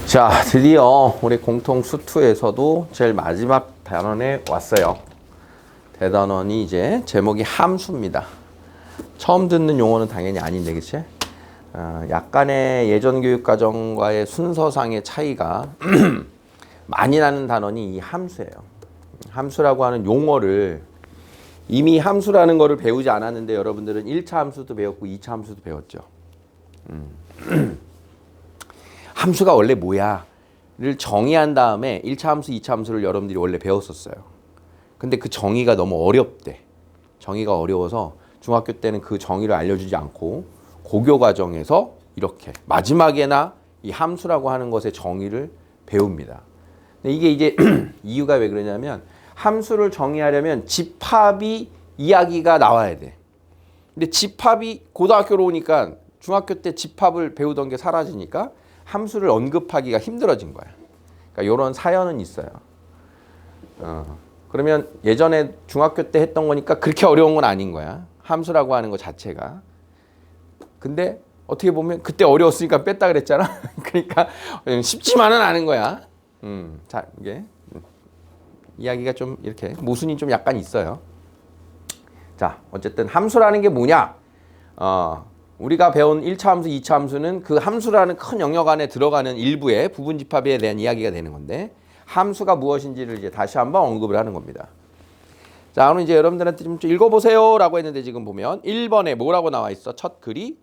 자, 드디어 우리 공통 수투에서도 제일 마지막 단원에 왔어요. 대단원이 이제 제목이 함수입니다. 처음 듣는 용어는 당연히 아닌데, 그치? 약간의 예전 교육과정과의 순서상의 차이가 많이 나는 단원이 이 함수예요. 함수라고 하는 용어를 이미 함수라는 거를 배우지 않았는데 여러분들은 1차 함수도 배웠고 2차 함수도 배웠죠. 함수가 원래 뭐야?를 정의한 다음에 1차 함수, 2차 함수를 여러분들이 원래 배웠었어요. 근데 그 정의가 너무 어렵대. 정의가 어려워서 중학교 때는 그 정의를 알려주지 않고 고교 과정에서 이렇게 마지막에나 이 함수라고 하는 것의 정의를 배웁니다. 근데 이게 이제 이유가 왜 그러냐면 함수를 정의하려면 집합이 이야기가 나와야 돼. 근데 집합이 고등학교로 오니까 중학교 때 집합을 배우던 게 사라지니까 함수를 언급하기가 힘들어진 거야. 그러니까 이런 사연은 있어요. 그러면 예전에 중학교 때 했던 거니까 그렇게 어려운 건 아닌 거야. 함수라고 하는 것 자체가. 근데 어떻게 보면 그때 어려웠으니까 뺐다 그랬잖아. 그러니까 쉽지만은 않은 거야. 자, 이게 이야기가 좀 이렇게 모순이 좀 약간 있어요. 자, 어쨌든 함수라는 게 뭐냐? 우리가 배운 1차 함수, 2차 함수는 그 함수라는 큰 영역 안에 들어가는 일부의 부분 집합에 대한 이야기가 되는 건데 함수가 무엇인지를 이제 다시 한번 언급을 하는 겁니다. 자, 오늘 이제 여러분들한테 좀 읽어보세요 라고 했는데 지금 보면 1번에 뭐라고 나와 있어? 첫 글이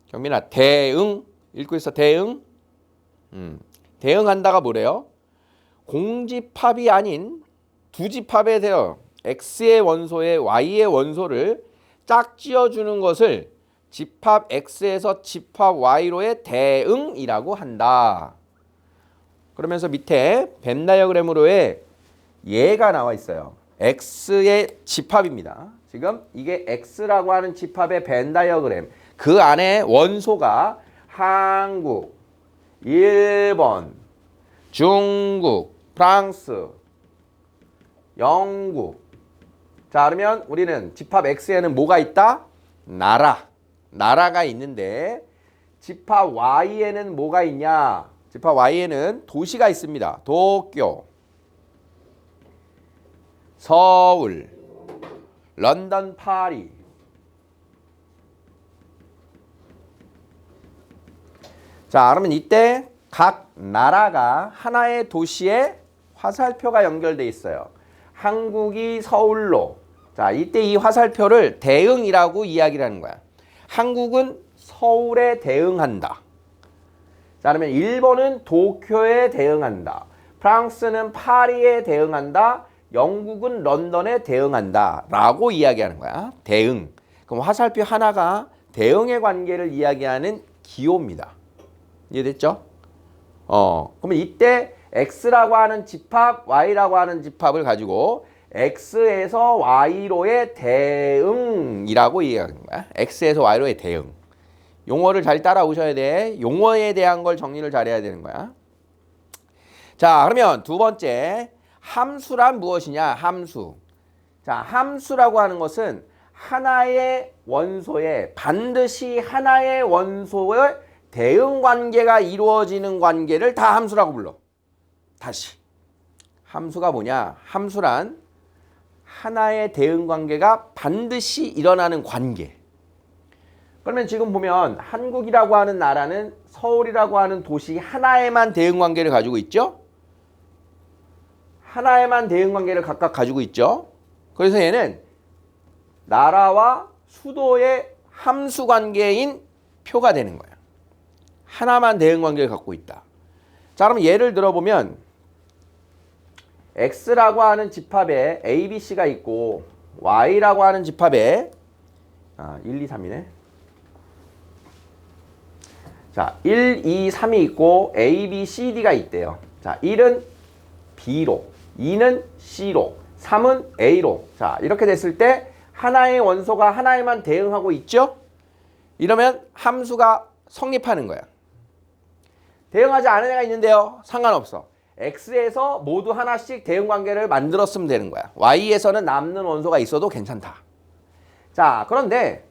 경민아 대응 읽고 있어. 대응. 대응한다가 뭐래요? 공집합이 아닌 두 집합에 대해 x의 원소에 y의 원소를 짝지어주는 것을 집합 x에서 집합 y로의 대응이라고 한다. 그러면서 밑에 벤 다이어그램으로의 예가 나와 있어요. x의 집합입니다. 지금 이게 x라고 하는 집합의 벤 다이어그램. 그 안에 원소가 한국, 일본, 중국, 프랑스, 영국. 자, 그러면 우리는 집합 x에는 뭐가 있다? 나라가 있는데 집합 y에는 뭐가 있냐? 집합 y에는 도시가 있습니다. 도쿄, 서울, 런던, 파리. 자, 그러면 이때 각 나라가 하나의 도시에 화살표가 연결돼 있어요. 한국이 서울로. 자, 이때 이 화살표를 대응이라고 이야기를 하는 거야. 한국은 서울에 대응한다. 자, 그러면 일본은 도쿄에 대응한다. 프랑스는 파리에 대응한다. 영국은 런던에 대응한다. 라고 이야기하는 거야. 대응. 그럼 화살표 하나가 대응의 관계를 이야기하는 기호입니다. 이해됐죠? 그러면 이때 x라고 하는 집합, y라고 하는 집합을 가지고 x에서 y로의 대응이라고 이해하는 거야. x에서 y로의 대응. 용어를 잘 따라오셔야 돼. 용어에 대한 걸 정리를 잘해야 되는 거야. 자, 그러면 두 번째, 함수란 무엇이냐? 함수. 자, 함수라고 하는 것은 하나의 원소에 반드시 하나의 원소의 대응 관계가 이루어지는 관계를 다 함수라고 불러. 다시. 함수가 뭐냐? 함수란 하나의 대응 관계가 반드시 일어나는 관계. 그러면 지금 보면 한국이라고 하는 나라는 서울이라고 하는 도시 하나에만 대응 관계를 가지고 있죠? 하나에만 대응 관계를 각각 가지고 있죠? 그래서 얘는 나라와 수도의 함수 관계인 표가 되는 거야. 하나만 대응 관계를 갖고 있다. 자, 그럼 예를 들어보면 x라고 하는 집합에 a, b, c가 있고 y라고 하는 집합에 1, 2, 3이네. 자, 1, 2, 3이 있고 a, b, c, d가 있대요. 자, 1은 b로, 2는 c로, 3은 a로. 자, 이렇게 됐을 때 하나의 원소가 하나에만 대응하고 있죠? 이러면 함수가 성립하는 거야. 대응하지 않은 애가 있는데요. 상관없어. x에서 모두 하나씩 대응 관계를 만들었으면 되는 거야. y에서는 남는 원소가 있어도 괜찮다. 자, 그런데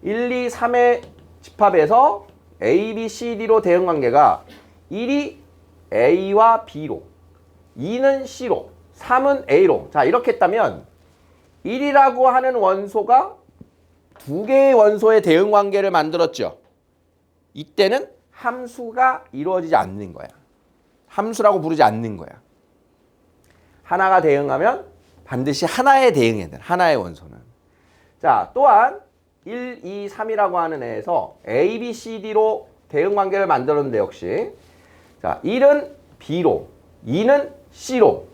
1, 2, 3의 집합에서 A, B, C, D로 대응관계가 1이 A와 B로, 2는 C로, 3은 A로. 자, 이렇게 했다면 1이라고 하는 원소가 두 개의 원소의 대응관계를 만들었죠. 이때는 함수가 이루어지지 않는 거야. 함수라고 부르지 않는 거야. 하나가 대응하면 반드시 하나에 대응해야 돼. 하나의 원소는. 자, 또한 1, 2, 3이라고 하는 애에서 A, B, C, D로 대응관계를 만들었는데 역시 자, 1은 B로, 2는 C로,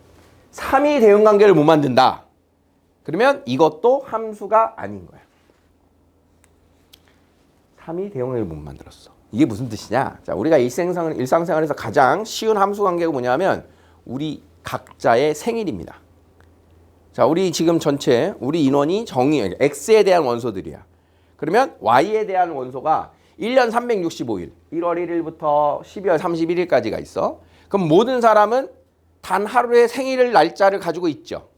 3이 대응관계를 못 만든다. 그러면 이것도 함수가 아닌 거야. 3이 대응관계를 못 만들었어. 이게 무슨 뜻이냐? 자, 우리가 일상생활에서 가장 쉬운 함수 관계가 뭐냐면 우리 각자의 생일입니다. 자, 우리 지금 전체 우리 인원이 X에 대한 원소들이야. 그러면 Y에 대한 원소가 1년 365일, 1월 1일부터 12월 31일까지가 있어. 그럼 모든 사람은 단 하루의 생일 날짜를 가지고 있죠.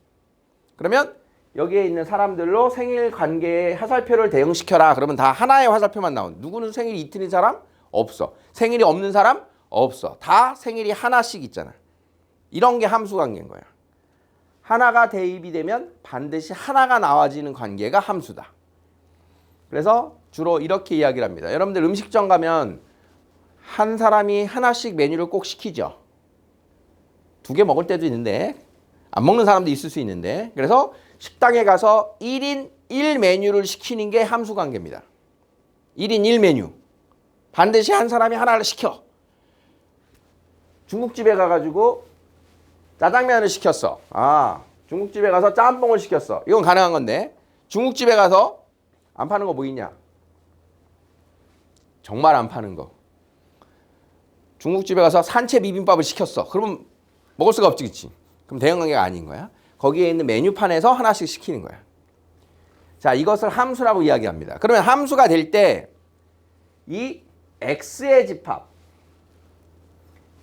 그러면 여기에 있는 사람들로 생일 관계의 화살표를 대응시켜라. 그러면 다 하나의 화살표만 나온. 누구는 생일이 이틀인 사람? 없어. 생일이 없는 사람? 없어. 다 생일이 하나씩 있잖아. 이런 게 함수 관계인 거야. 하나가 대입이 되면 반드시 하나가 나와지는 관계가 함수다. 그래서 주로 이렇게 이야기를 합니다. 여러분들 음식점 가면 한 사람이 하나씩 메뉴를 꼭 시키죠. 2개 먹을 때도 있는데 안 먹는 사람도 있을 수 있는데 그래서 식당에 가서 1인 1 메뉴를 시키는 게 함수 관계입니다. 1인 1 메뉴. 반드시 한 사람이 하나를 시켜. 중국집에 가가지고 짜장면을 시켰어. 아, 중국집에 가서 짬뽕을 시켰어. 이건 가능한 건데 중국집에 가서 안 파는 거 뭐 있냐? 정말 안 파는 거. 중국집에 가서 산채 비빔밥을 시켰어. 그러면 먹을 수가 없지, 그치? 그럼 대응관계가 아닌 거야. 거기에 있는 메뉴판에서 하나씩 시키는 거야. 자, 이것을 함수라고 이야기합니다. 그러면 함수가 될 때 이 X의 집합,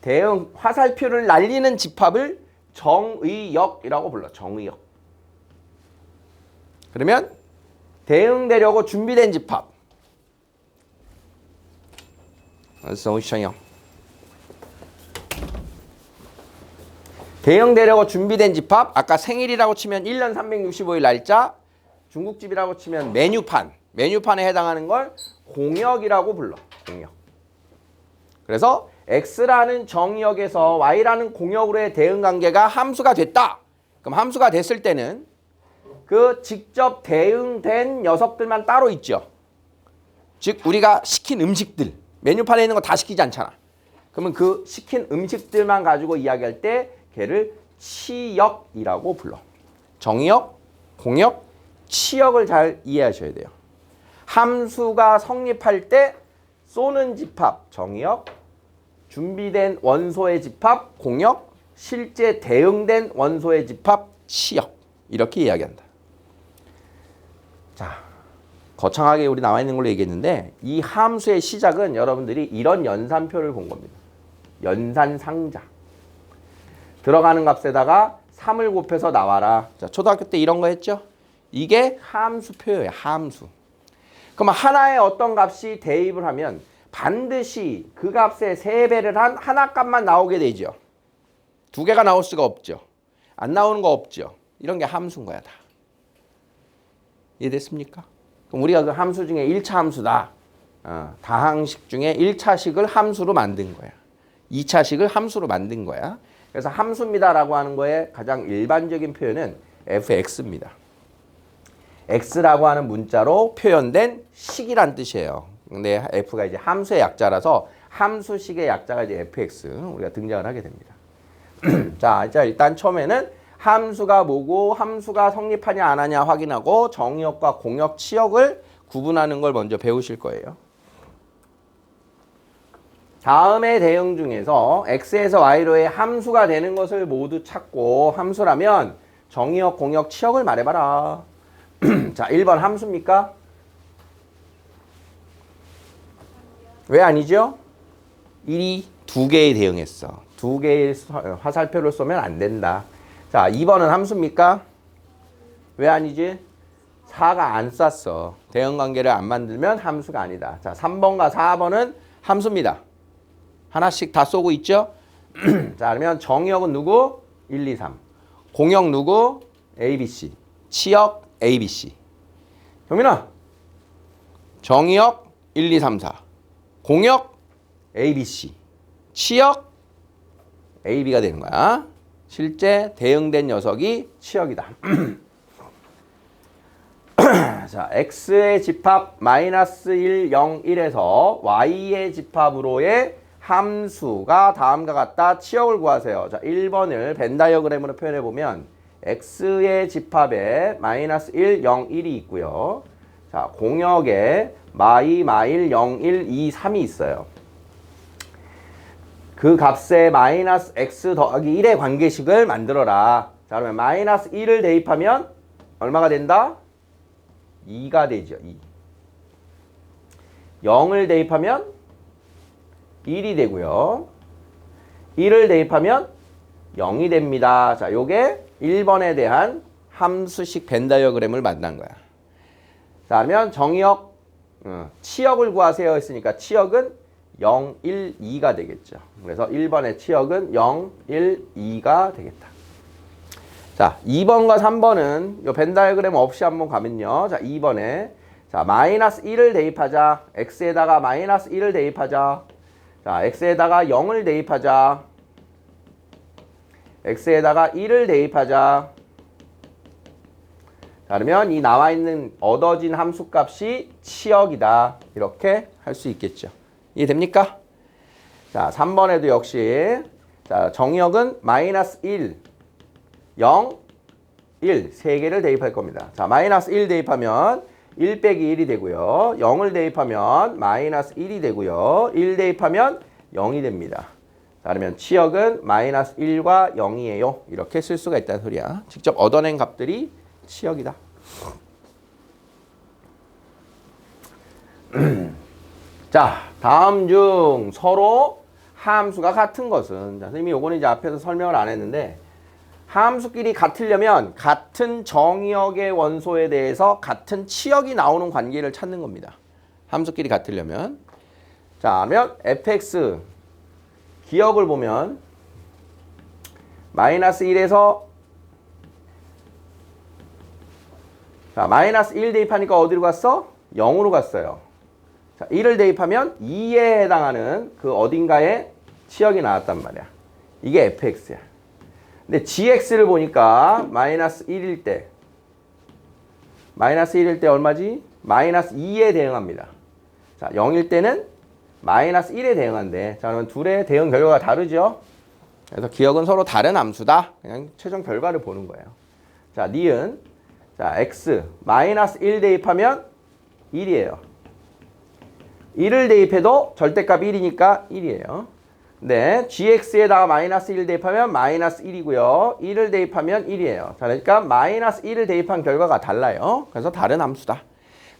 대응 화살표를 날리는 집합을 정의역이라고 불러. 정의역. 그러면 대응되려고 준비된 집합. 정의역. 대응되려고 준비된 집합. 아까 생일이라고 치면 1년 365일 날짜. 중국집이라고 치면 메뉴판. 메뉴판에 해당하는 걸 공역이라고 불러. 공역. 그래서 X라는 정역에서 Y라는 공역으로의 대응관계가 함수가 됐다. 그럼 함수가 됐을 때는 그 직접 대응된 녀석들만 따로 있죠. 즉 우리가 시킨 음식들. 메뉴판에 있는 거 다 시키지 않잖아. 그러면 그 시킨 음식들만 가지고 이야기할 때 걔를 치역이라고 불러. 정역, 공역, 치역을 잘 이해하셔야 돼요. 함수가 성립할 때 쏘는 집합, 정역, 준비된 원소의 집합, 공역, 실제 대응된 원소의 집합, 치역. 이렇게 이야기한다. 자, 거창하게 우리 나와 있는 걸로 얘기했는데 이 함수의 시작은 여러분들이 이런 연산표를 본 겁니다. 연산상자. 들어가는 값에다가 3을 곱해서 나와라. 자, 초등학교 때 이런 거 했죠? 이게 함수표예요. 함수. 그럼 하나의 어떤 값이 대입을 하면 반드시 그 값의 3배를 한 하나 값만 나오게 되죠. 2개가 나올 수가 없죠. 안 나오는 거 없죠. 이런 게 함수인 거야 다. 이해됐습니까? 그럼 우리가 그 함수 중에 1차 함수다. 다항식 중에 1차식을 함수로 만든 거야. 2차식을 함수로 만든 거야. 그래서 함수입니다라고 하는 거에 가장 일반적인 표현은 fx입니다. x라고 하는 문자로 표현된 식이란 뜻이에요. 근데 f가 이제 함수의 약자라서 함수식의 약자가 이제 fx 우리가 등장을 하게 됩니다. 자, 일단 처음에는 함수가 뭐고 함수가 성립하냐 안 하냐 확인하고 정역과 공역, 치역을 구분하는 걸 먼저 배우실 거예요. 다음의 대응 중에서 x에서 y로의 함수가 되는 것을 모두 찾고 함수라면 정역, 공역, 치역을 말해봐라. 자, 1번 함수입니까? 왜 아니죠? 1이 2개에 대응했어. 2개의 화살표를 쏘면 안 된다. 자, 2번은 함수입니까? 왜 아니지? 4가 안 쐈어. 대응관계를 안 만들면 함수가 아니다. 자, 3번과 4번은 함수입니다. 하나씩 다 쏘고 있죠? 자, 그러면 정의역은 누구? 1, 2, 3. 공역 누구? A, B, C. 치역 A, B, C. 경민아. 정의역 1, 2, 3, 4. 공역 A, B, C. 치역 A, B가 되는 거야. 실제 대응된 녀석이 치역이다. 자, x의 집합 마이너스 1, 0, 1에서 y의 집합으로의 함수가 다음과 같다. 치역을 구하세요. 자, 1번을 벤 다이어그램으로 표현해 보면 x의 집합에 마이너스 1, 0, 1이 있고요. 자, 공역에 마일, 0, 1, 2, 3이 있어요. 그 값에 마이너스 x 더하기 1의 관계식을 만들어라. 자, 그러면 마이너스 1을 대입하면 얼마가 된다? 2가 되죠. 2. 0을 대입하면 1이 되고요. 1을 대입하면 0이 됩니다. 자, 요게 1번에 대한 함수식 벤 다이어그램을 만난 거야. 자, 그러면 정의역, 치역을 구하세요 했으니까 치역은 0, 1, 2가 되겠죠. 그래서 1번의 치역은 0, 1, 2가 되겠다. 자, 2번과 3번은 요 벤 다이어그램 없이 한번 가면요. 자, 2번에 자, 마이너스 1을 대입하자. x에다가 마이너스 1을 대입하자. 자, x에다가 0을 대입하자. x에다가 1을 대입하자. 자, 그러면 이 나와 있는 얻어진 함수값이 치역이다. 이렇게 할 수 있겠죠. 이해됩니까? 자, 3번에도 역시 자, 정의역은 마이너스 1, 0, 1 세 개를 대입할 겁니다. 자, 마이너스 1 대입하면 1 빼기 1이 되고요. 0을 대입하면 마이너스 1이 되고요. 1 대입하면 0이 됩니다. 자, 그러면 치역은 마이너스 1과 0이에요. 이렇게 쓸 수가 있다는 소리야. 직접 얻어낸 값들이 치역이다. 자, 다음 중 서로 함수가 같은 것은, 자, 선생님이 요거는 이제 앞에서 설명을 안 했는데, 함수끼리 같으려면 같은 정의역의 원소에 대해서 같은 치역이 나오는 관계를 찾는 겁니다. 함수끼리 같으려면. 자, 그러면 fx 기역을 보면 마이너스 1에서 자, 마이너스 1 대입하니까 어디로 갔어? 0으로 갔어요. 자, 1을 대입하면 2에 해당하는 그 어딘가에 치역이 나왔단 말이야. 이게 fx야. 근데 gx를 보니까 마이너스 1일 때 얼마지? 마이너스 2에 대응합니다. 자, 0일 때는 마이너스 1에 대응한대. 자, 그러면 둘의 대응 결과가 다르죠? 그래서 기억은 서로 다른 함수다. 그냥 최종 결과를 보는 거예요. 자, 니은 자, x 마이너스 1 대입하면 1이에요. 1을 대입해도 절대값 1이니까 1이에요. 네, gx에다가 마이너스 1 대입하면 마이너스 1이고요. 1을 대입하면 1이에요. 자, 그러니까 마이너스 1을 대입한 결과가 달라요. 그래서 다른 함수다.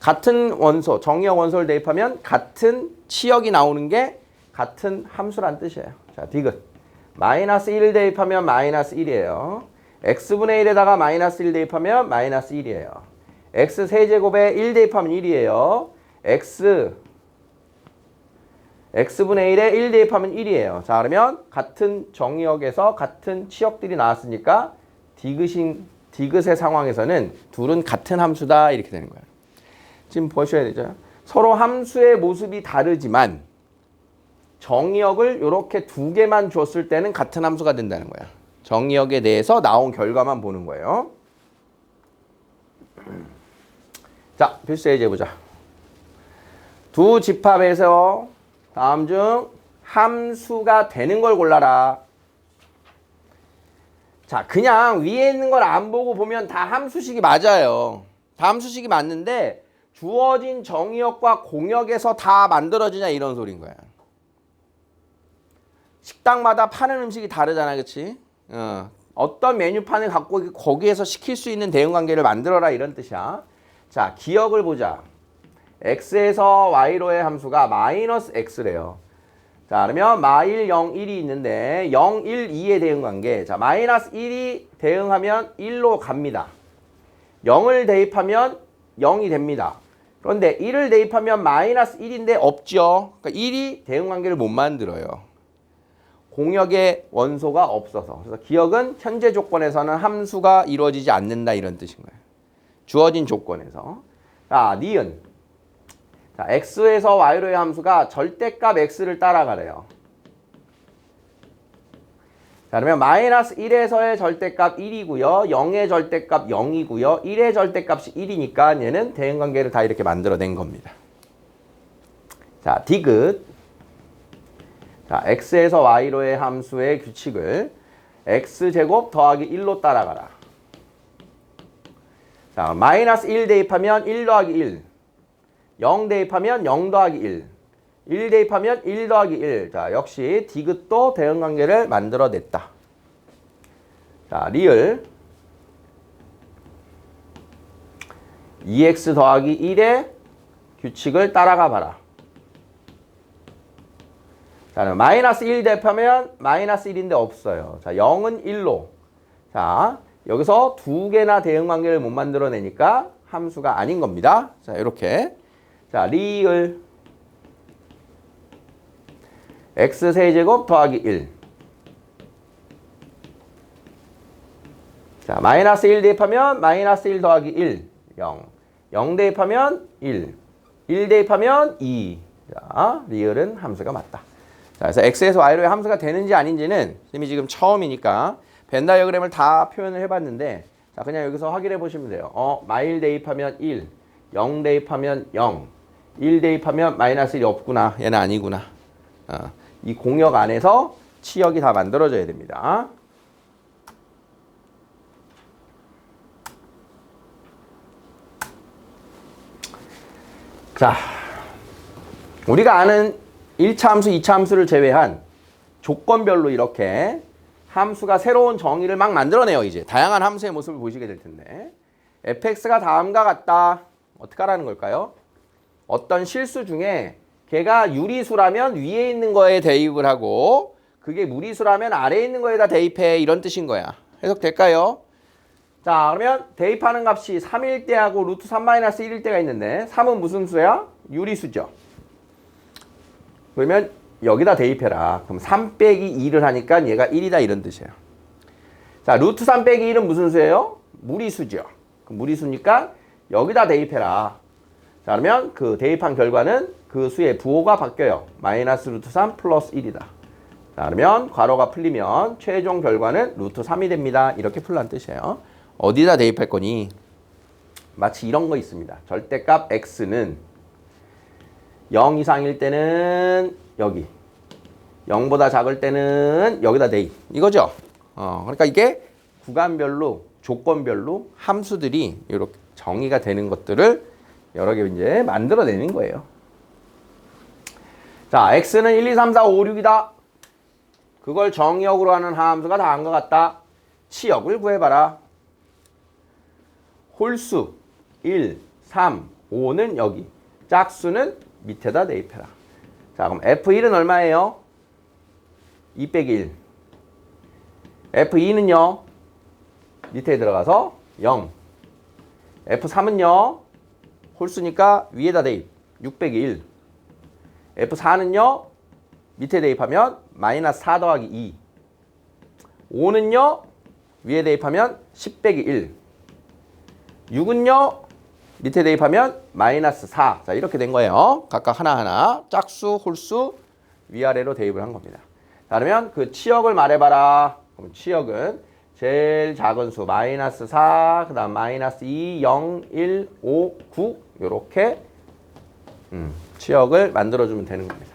같은 원소, 정의역 원소를 대입하면 같은 치역이 나오는 게 같은 함수란 뜻이에요. 자, 디귿. 마이너스 1을 대입하면 마이너스 1이에요. x분의 1에다가 마이너스 1 대입하면 마이너스 1이에요. x 세제곱에 1 대입하면 1이에요. x분의 1에 1 대입하면 1이에요. 자, 그러면 같은 정의역에서 같은 치역들이 나왔으니까 디귿의 상황에서는 둘은 같은 함수다. 이렇게 되는 거예요. 지금 보셔야 되죠. 서로 함수의 모습이 다르지만 정의역을 이렇게 두 개만 줬을 때는 같은 함수가 된다는 거야. 정의역에 대해서 나온 결과만 보는 거예요. 자, 필수 예제 보자. 두 집합에서 다음 중 함수가 되는 걸 골라라. 자, 그냥 위에 있는 걸 안 보고 보면 다 함수식이 맞아요. 다 함수식이 맞는데 주어진 정의역과 공역에서 다 만들어지냐 이런 소리인 거야. 식당마다 파는 음식이 다르잖아, 그치? 어떤 메뉴판을 갖고 거기에서 시킬 수 있는 대응관계를 만들어라 이런 뜻이야. 자, 기역을 보자. x에서 y로의 함수가 마이너스 x래요. 자, 그러면 마일 0, 1이 있는데 0, 1, 2의 대응관계. 자, 마이너스 1이 대응하면 1로 갑니다. 0을 대입하면 0이 됩니다. 그런데 1을 대입하면 마이너스 1인데 없죠. 그러니까 1이 대응관계를 못 만들어요. 공역의 원소가 없어서. 그래서 기억은 현재 조건에서는 함수가 이루어지지 않는다 이런 뜻인 거예요. 주어진 조건에서. 자, 니은. 자, x에서 y로의 함수가 절대값 x를 따라가래요. 자, 그러면 마이너스 1에서의 절대값 1이고요. 0의 절대값 0이고요. 1의 절대값이 1이니까 얘는 대응관계를 다 이렇게 만들어낸 겁니다. 자, 디귿. 자, x에서 y로의 함수의 규칙을 x제곱 더하기 1로 따라가라. 자, 마이너스 1 대입하면 1 더하기 1. 0 대입하면 0 더하기 1. 1 대입하면 1 더하기 1. 자, 역시 디귿도 대응관계를 만들어냈다. 자, 리을 2x 더하기 1의 규칙을 따라가 봐라. 자, 마이너스 1 대입하면 마이너스 1인데 없어요. 자, 0은 1로. 자, 여기서 두 개나 대응관계를 못 만들어내니까 함수가 아닌 겁니다. 자, 이렇게. 자, 리을 x세제곱 더하기 1. 자, 마이너스 1 대입하면 마이너스 1 더하기 1. 0. 0 대입하면 1. 1 대입하면 2. 자, 리을은 함수가 맞다. 자, 그래서 x에서 y로의 함수가 되는지 아닌지는 선생님이 지금 처음이니까 벤 다이어그램을 다 표현을 해봤는데, 자, 그냥 여기서 확인해 보시면 돼요. 마일 대입하면 1, 0 대입하면 0, 1 대입하면 마이너스 1이 없구나. 얘는 아니구나. 이 공역 안에서 치역이 다 만들어져야 됩니다. 자, 우리가 아는 1차 함수, 2차 함수를 제외한 조건별로 이렇게 함수가 새로운 정의를 막 만들어내요. 이제 다양한 함수의 모습을 보시게 될 텐데, fx가 다음과 같다. 어떻게 하라는 걸까요? 어떤 실수 중에 걔가 유리수라면 위에 있는 거에 대입을 하고 그게 무리수라면 아래에 있는 거에다 대입해, 이런 뜻인 거야. 해석될까요? 자, 그러면 대입하는 값이 3일 때하고 루트 3-1일 때가 있는데 3은 무슨 수야? 유리수죠. 그러면 여기다 대입해라. 그럼 3 빼기 2를 하니까 얘가 1이다 이런 뜻이에요. 자, 루트 3 빼기 1은 무슨 수예요? 무리수죠. 그럼 무리수니까 여기다 대입해라. 자, 그러면 그 대입한 결과는 그 수의 부호가 바뀌어요. 마이너스 루트 3 플러스 1이다. 자, 그러면 괄호가 풀리면 최종 결과는 루트 3이 됩니다. 이렇게 풀란 뜻이에요. 어디다 대입할 거니? 마치 이런 거 있습니다. 절대값 x는 0 이상일 때는 여기, 0보다 작을 때는 여기다 대입. 이거죠? 그러니까 이게 구간별로, 조건별로 함수들이 이렇게 정의가 되는 것들을 여러 개 이제 만들어내는 거예요. 자, x는 1, 2, 3, 4, 5, 6이다. 그걸 정의역으로 하는 함수가 다음과 같다. 치역을 구해봐라. 홀수 1, 3, 5는 여기, 짝수는 밑에다 대입해라. 자, 그럼 F1은 얼마예요? 2 빼기 1. F2는요? 밑에 들어가서 0. F3은요? 홀수니까 위에다 대입. 6 빼기 1. F4는요? 밑에 대입하면 마이너스 4 더하기 2. 5는요? 위에 대입하면 10 빼기 1. 6은요? 밑에 대입하면 마이너스 4. 자, 이렇게 된 거예요. 각각 하나하나 짝수, 홀수, 위아래로 대입을 한 겁니다. 자, 그러면 그 치역을 말해봐라. 그럼 치역은 제일 작은 수 마이너스 4, 그 다음 마이너스 2, 0, 1, 5, 9 이렇게 치역을 만들어주면 되는 겁니다.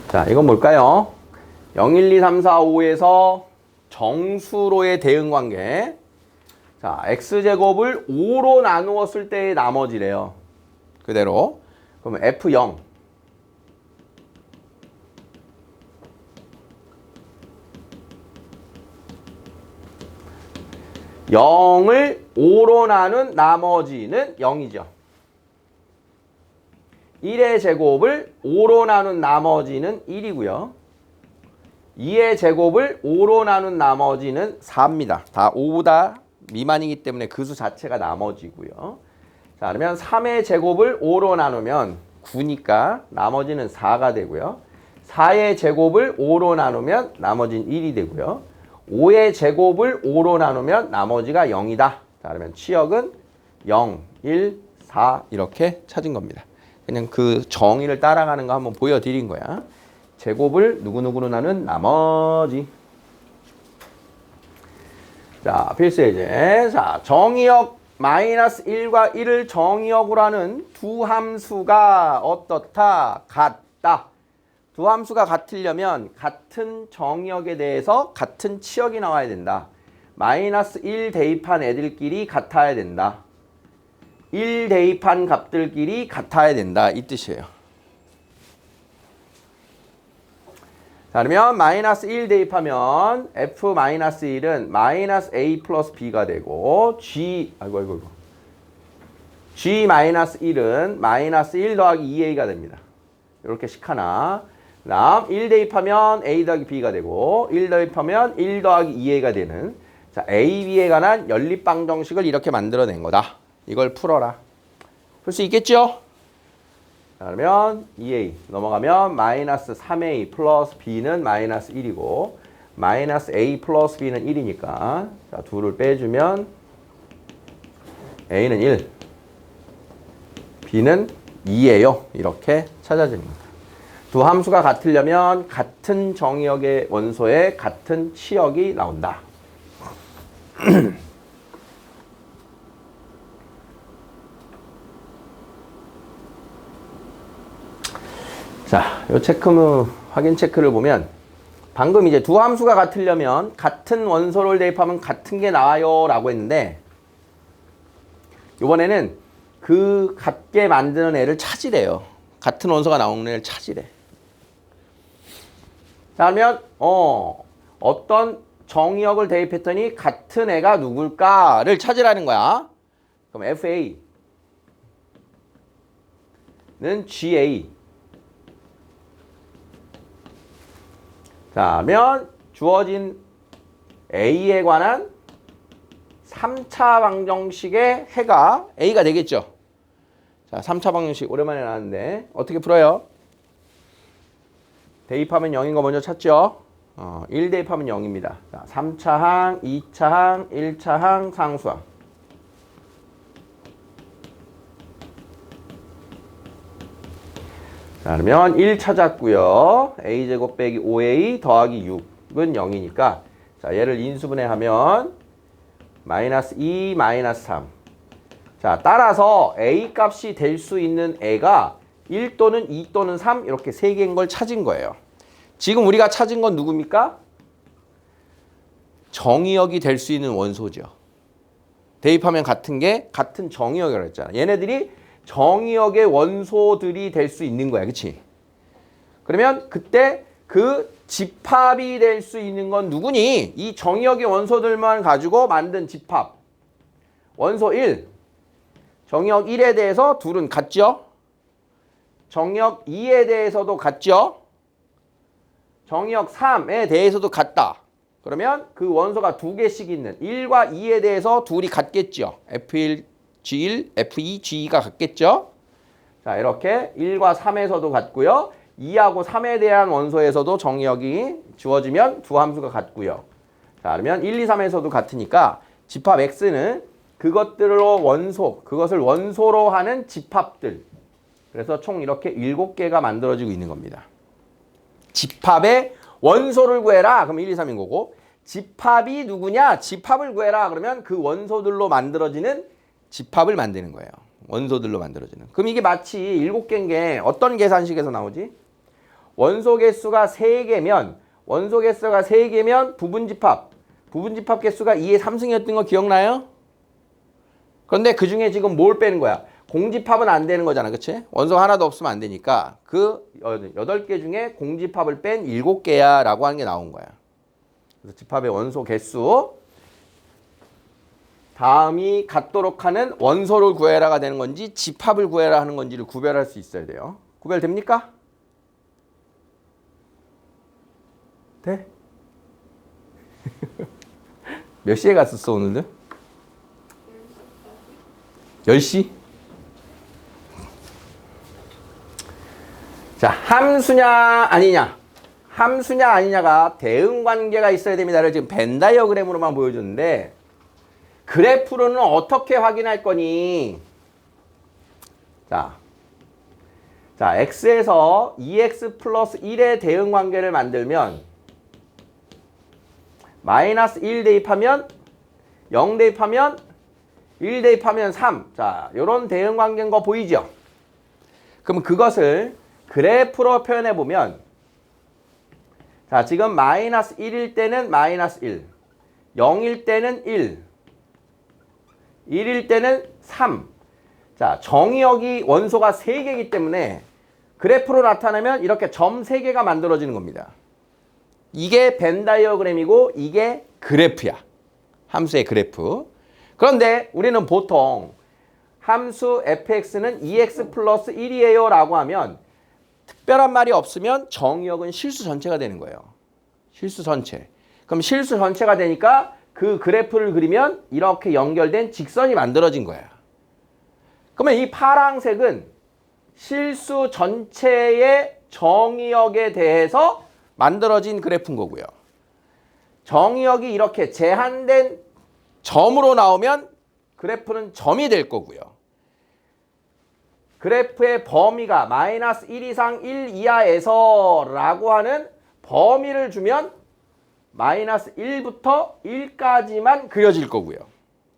자, 이건 뭘까요? 0, 1, 2, 3, 4, 5에서 정수로의 대응관계. 자, x제곱을 5로 나누었을 때의 나머지래요. 그대로. 그러면 F0. 0을 5로 나눈 나머지는 0이죠. 1의 제곱을 5로 나눈 나머지는 1이고요. 2의 제곱을 5로 나눈 나머지는 4입니다. 다 5보다 미만이기 때문에 그 수 자체가 나머지고요. 자, 그러면 3의 제곱을 5로 나누면 9니까 나머지는 4가 되고요. 4의 제곱을 5로 나누면 나머지는 1이 되고요. 5의 제곱을 5로 나누면 나머지가 0이다. 자, 그러면 치역은 0, 1, 4 이렇게 찾은 겁니다. 그냥 그 정의를 따라가는 거 한번 보여드린 거야. 제곱을 누구누구로 나눈 나머지. 자, 필수예제. 자, 정의역 마이너스 1과 1을 정의역으로 하는 두 함수가 어떻다? 같다. 두 함수가 같으려면 같은 정의역에 대해서 같은 치역이 나와야 된다. 마이너스 1 대입한 애들끼리 같아야 된다. 1 대입한 값들끼리 같아야 된다. 이 뜻이에요. 자, 그러면 마이너스 1 대입하면 f-1은 마이너스 a 플러스 b가 되고 g g-1은 마이너스 1 더하기 2a가 됩니다. 이렇게 식 하나. 다음 1 대입하면 a 더하기 b가 되고 1 대입하면 1 더하기 2a가 되는 자, a, b에 관한 연립방정식을 이렇게 만들어낸 거다. 이걸 풀어라. 풀 수 있겠죠? 자, 그러면 2a 넘어가면 마이너스 3a 플러스 b는 마이너스 1이고 마이너스 a 플러스 b는 1이니까 자, 2를 빼주면 a는 1, b는 2예요. 이렇게 찾아집니다. 두 함수가 같으려면 같은 정의역의 원소에 같은 치역이 나온다. 자, 요 체크무 확인 체크를 보면 방금 이제 두 함수가 같으려면 같은 원소를 대입하면 같은 게 나와요 라고 했는데 이번에는 그 같게 만드는 애를 찾으래요. 같은 원소가 나오는 애를 찾으래. 자, 그러면 어떤 정의역을 대입했더니 같은 애가 누굴까를 찾으라는 거야. 그럼 FA는 GA. 자, 그러면 주어진 A에 관한 3차 방정식의 해가 A가 되겠죠. 자, 3차 방정식 오랜만에 나왔는데 어떻게 풀어요? 대입하면 0인 거 먼저 찾죠. 1 대입하면 0입니다. 자, 3차항, 2차항, 1차항 상수항. 자, 그러면 1 찾았고요. a제곱 빼기 5a 더하기 6은 0이니까 자, 얘를 인수분해하면 마이너스 2, 마이너스 3. 자, 따라서 a 값이 될 수 있는 애가 1 또는 2 또는 3 이렇게 3개인 걸 찾은 거예요. 지금 우리가 찾은 건 누굽니까? 정의역이 될 수 있는 원소죠. 대입하면 같은 게 같은 정의역이라고 했잖아. 얘네들이 정의역의 원소들이 될 수 있는 거야. 그치? 그러면 그때 그 집합이 될 수 있는 건 누구니? 이 정의역의 원소들만 가지고 만든 집합. 원소 1. 정의역 1에 대해서 둘은 같죠? 정의역 2에 대해서도 같죠? 정의역 3에 대해서도 같다. 그러면 그 원소가 2개씩 있는 1과 2에 대해서 둘이 같겠죠. F1, G1, F2, G2가 같겠죠. 자, 이렇게 1과 3에서도 같고요. 2하고 3에 대한 원소에서도 정의역이 주어지면 두 함수가 같고요. 자, 그러면 1, 2, 3에서도 같으니까 집합 X는 그것들로 그것을 원소로 하는 집합들. 그래서 총 이렇게 7개가 만들어지고 있는 겁니다. 집합의 원소를 구해라. 그럼 1, 2, 3인 거고 집합이 누구냐? 집합을 구해라. 그러면 그 원소들로 만들어지는 집합을 만드는 거예요. 원소들로 만들어지는. 그럼 이게 마치 7개인 게 어떤 계산식에서 나오지? 원소 개수가 3개면 원소 개수가 3개면 부분집합. 부분집합 개수가 2의 3승이었던 거 기억나요? 그런데 그 중에 지금 뭘 빼는 거야? 공집합은 안 되는 거잖아. 그치? 원소 하나도 없으면 안 되니까 그 8개 중에 공집합을 뺀 7개야 라고 하는 게 나온 거야. 그래서 집합의 원소 개수 다음이 같도록 하는 원소를 구해라가 되는 건지 집합을 구해라 하는 건지를 구별할 수 있어야 돼요. 구별됩니까? 돼? 몇 시에 갔었어 오늘은? 10시? 자, 함수냐 아니냐. 함수냐 아니냐가 대응관계가 있어야 됩니다를 지금 벤 다이어그램으로만 보여줬는데 그래프로는 어떻게 확인할 거니? 자, x에서 2x 플러스 1의 대응관계를 만들면 마이너스 1 대입하면 0 대입하면 1 대입하면 3. 자, 요런 대응관계인 거 보이죠? 그럼 그것을 그래프로 표현해 보면 자, 지금 마이너스 1일 때는 마이너스 1, 0일 때는 1, 1일 때는 3. 자, 정의역이 원소가 3개이기 때문에 그래프로 나타내면 이렇게 점 3개가 만들어지는 겁니다. 이게 벤 다이어그램이고 이게 그래프야. 함수의 그래프. 그런데 우리는 보통 함수 fx는 2x 플러스 1이에요 라고 하면 특별한 말이 없으면 정의역은 실수 전체가 되는 거예요. 실수 전체. 그럼 실수 전체가 되니까 그 그래프를 그리면 이렇게 연결된 직선이 만들어진 거야. 그러면 이 파란색은 실수 전체의 정의역에 대해서 만들어진 그래프인 거고요. 정의역이 이렇게 제한된 점으로 나오면 그래프는 점이 될 거고요. 그래프의 범위가 마이너스 1 이상 1 이하에서 라고 하는 범위를 주면 마이너스 1부터 1까지만 그려질 거고요.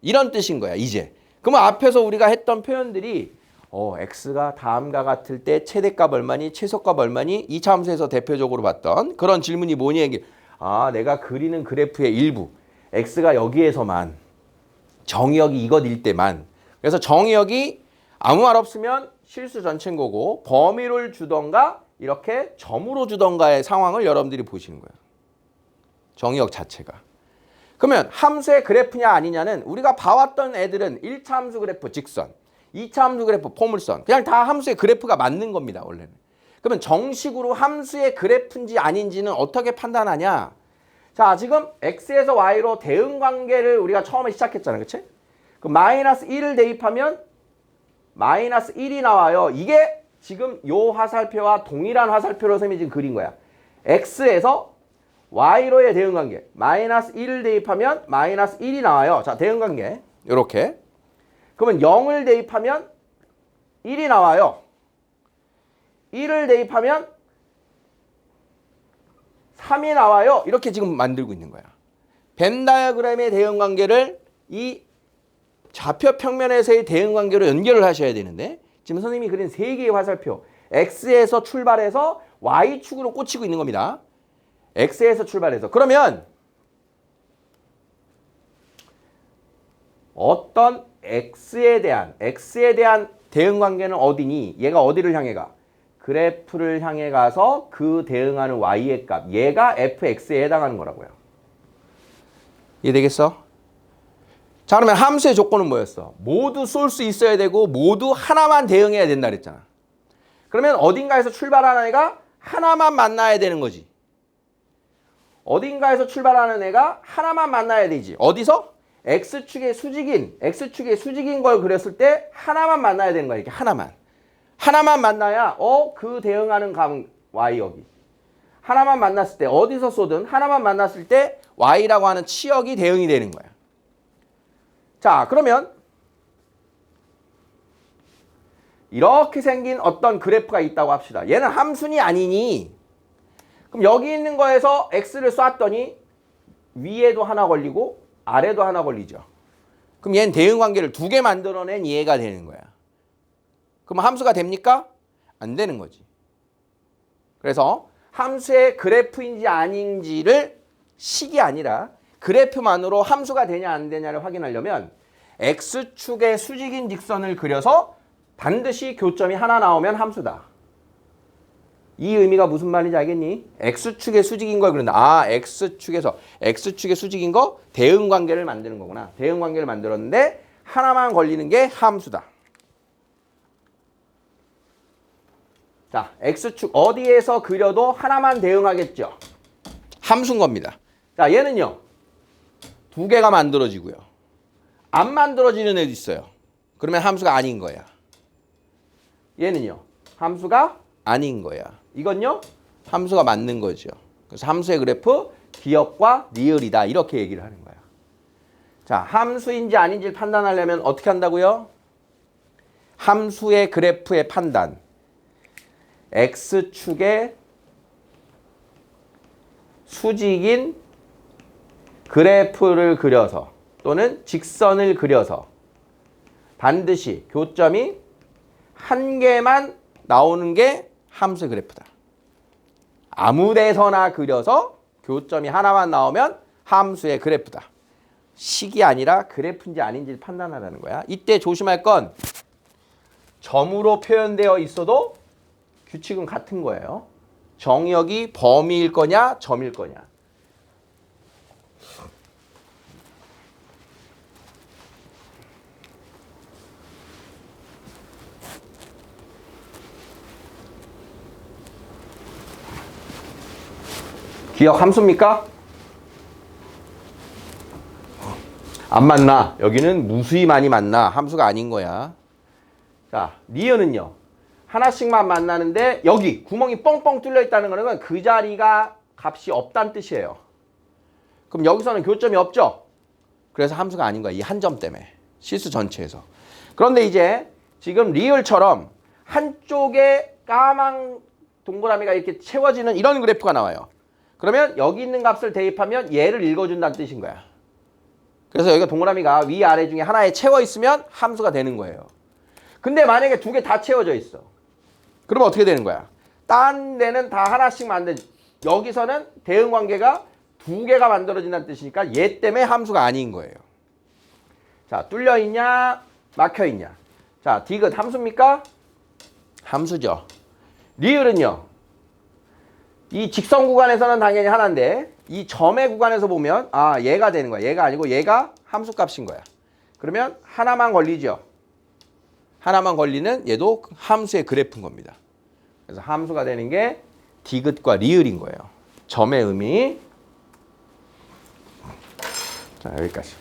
이런 뜻인 거야, 이제. 그러면 앞에서 우리가 했던 표현들이 x가 다음과 같을 때 최대값 얼마니, 최소값 얼마니, 2차 함수에서 대표적으로 봤던 그런 질문이 뭐니? 아, 내가 그리는 그래프의 일부, x가 여기에서만, 정의역이 이것일 때만. 그래서 정의역이 아무 말 없으면 실수 전체인 거고 범위를 주던가 이렇게 점으로 주던가의 상황을 여러분들이 보시는 거예요. 정의역 자체가. 그러면 함수의 그래프냐 아니냐는 우리가 봐왔던 애들은 1차 함수 그래프 직선, 2차 함수 그래프 포물선, 그냥 다 함수의 그래프가 맞는 겁니다, 원래는. 그러면 정식으로 함수의 그래프인지 아닌지는 어떻게 판단하냐? 자, 지금 x에서 y로 대응관계를 우리가 처음에 시작했잖아요, 그치? 그럼 마이너스 1을 대입하면 마이너스 1이 나와요. 이게 지금 요 화살표와 동일한 화살표로 쌤이 지금 그린 거야. x에서 y로의 대응관계. 마이너스 1을 대입하면 마이너스 1이 나와요. 자, 대응관계. 요렇게. 그러면 0을 대입하면 1이 나와요. 1을 대입하면 3이 나와요. 이렇게 지금 만들고 있는 거야. 벤 다이어그램의 대응관계를 이 좌표 평면에서의 대응관계로 연결을 하셔야 되는데 지금 선생님이 그린 3개의 화살표 x에서 출발해서 y축으로 꽂히고 있는 겁니다. x에서 출발해서. 그러면 어떤 x에 대한 대응관계는 어디니? 얘가 어디를 향해 가? 그래프를 향해 가서 그 대응하는 y의 값, 얘가 fx에 해당하는 거라고요. 이해되겠어? 자, 그러면 함수의 조건은 뭐였어? 모두 쏠 수 있어야 되고 모두 하나만 대응해야 된다 그랬잖아. 그러면 어딘가에서 출발하는 애가 하나만 만나야 되는 거지. 어딘가에서 출발하는 애가 하나만 만나야 되지. 어디서? x축의 수직인 걸 그렸을 때 하나만 만나야 되는 거야. 이렇게 하나만 만나야 그 대응하는 감 y역이. 하나만 만났을 때 어디서 쏘든 하나만 만났을 때 y라고 하는 치역이 대응이 되는 거야. 자, 그러면 이렇게 생긴 어떤 그래프가 있다고 합시다. 얘는 함수니 아니니? 그럼 여기 있는 거에서 x를 쐈더니 위에도 하나 걸리고 아래도 하나 걸리죠. 그럼 얘는 대응관계를 2개 만들어낸 얘가 되는 거야. 그럼 함수가 됩니까? 안 되는 거지. 그래서 함수의 그래프인지 아닌지를 식이 아니라 그래프만으로 함수가 되냐 안 되냐를 확인하려면 x축의 수직인 직선을 그려서 반드시 교점이 하나 나오면 함수다. 이 의미가 무슨 말인지 알겠니? x축의 수직인 걸 그린다. 아, x축의 수직인 거 대응관계를 만드는 거구나. 대응관계를 만들었는데 하나만 걸리는 게 함수다. 자, x축 어디에서 그려도 하나만 대응하겠죠. 함수인 겁니다. 자, 얘는요. 두 개가 만들어지고요. 안 만들어지는 애도 있어요. 그러면 함수가 아닌 거야. 얘는요. 함수가 아닌 거야. 이건요. 함수가 맞는 거죠. 그래서 함수의 그래프 기역과 리을이다. 이렇게 얘기를 하는 거야. 자, 함수인지 아닌지를 판단하려면 어떻게 한다고요? 함수의 그래프의 판단. X축의 수직인 그래프를 그려서 또는 직선을 그려서 반드시 교점이 한 개만 나오는 게 함수의 그래프다. 아무 데서나 그려서 교점이 하나만 나오면 함수의 그래프다. 식이 아니라 그래프인지 아닌지를 판단하라는 거야. 이때 조심할 건 점으로 표현되어 있어도 규칙은 같은 거예요. 정역이 범위일 거냐 점일 거냐. 기억 함수입니까? 안 맞나? 여기는 무수히 많이 맞나? 함수가 아닌 거야. 자, 리을은요. 하나씩만 만나는데 여기 구멍이 뻥뻥 뚫려 있다는 거는 그 자리가 값이 없다는 뜻이에요. 그럼 여기서는 교점이 없죠? 그래서 함수가 아닌 거야. 이 한 점 때문에. 실수 전체에서. 그런데 이제 지금 리을처럼 한쪽에 까만 동그라미가 이렇게 채워지는 이런 그래프가 나와요. 그러면 여기 있는 값을 대입하면 얘를 읽어준다는 뜻인 거야. 그래서 여기가 동그라미가 위아래 중에 하나에 채워 있으면 함수가 되는 거예요. 근데 만약에 두 개 다 채워져 있어. 그러면 어떻게 되는 거야? 딴 데는 다 하나씩 만든, 여기서는 대응 관계가 두 개가 만들어진다는 뜻이니까 얘 때문에 함수가 아닌 거예요. 자, 뚫려 있냐 막혀 있냐. 자, 디귿 함수입니까? 함수죠. 리을은요. 이 직선 구간에서는 당연히 하나인데 이 점의 구간에서 보면 아, 얘가 되는 거야. 얘가 아니고 얘가 함수값인 거야. 그러면 하나만 걸리죠. 하나만 걸리는 얘도 함수의 그래프인 겁니다. 그래서 함수가 되는 게 디귿과 리을인 거예요. 점의 의미. 자, 여기까지.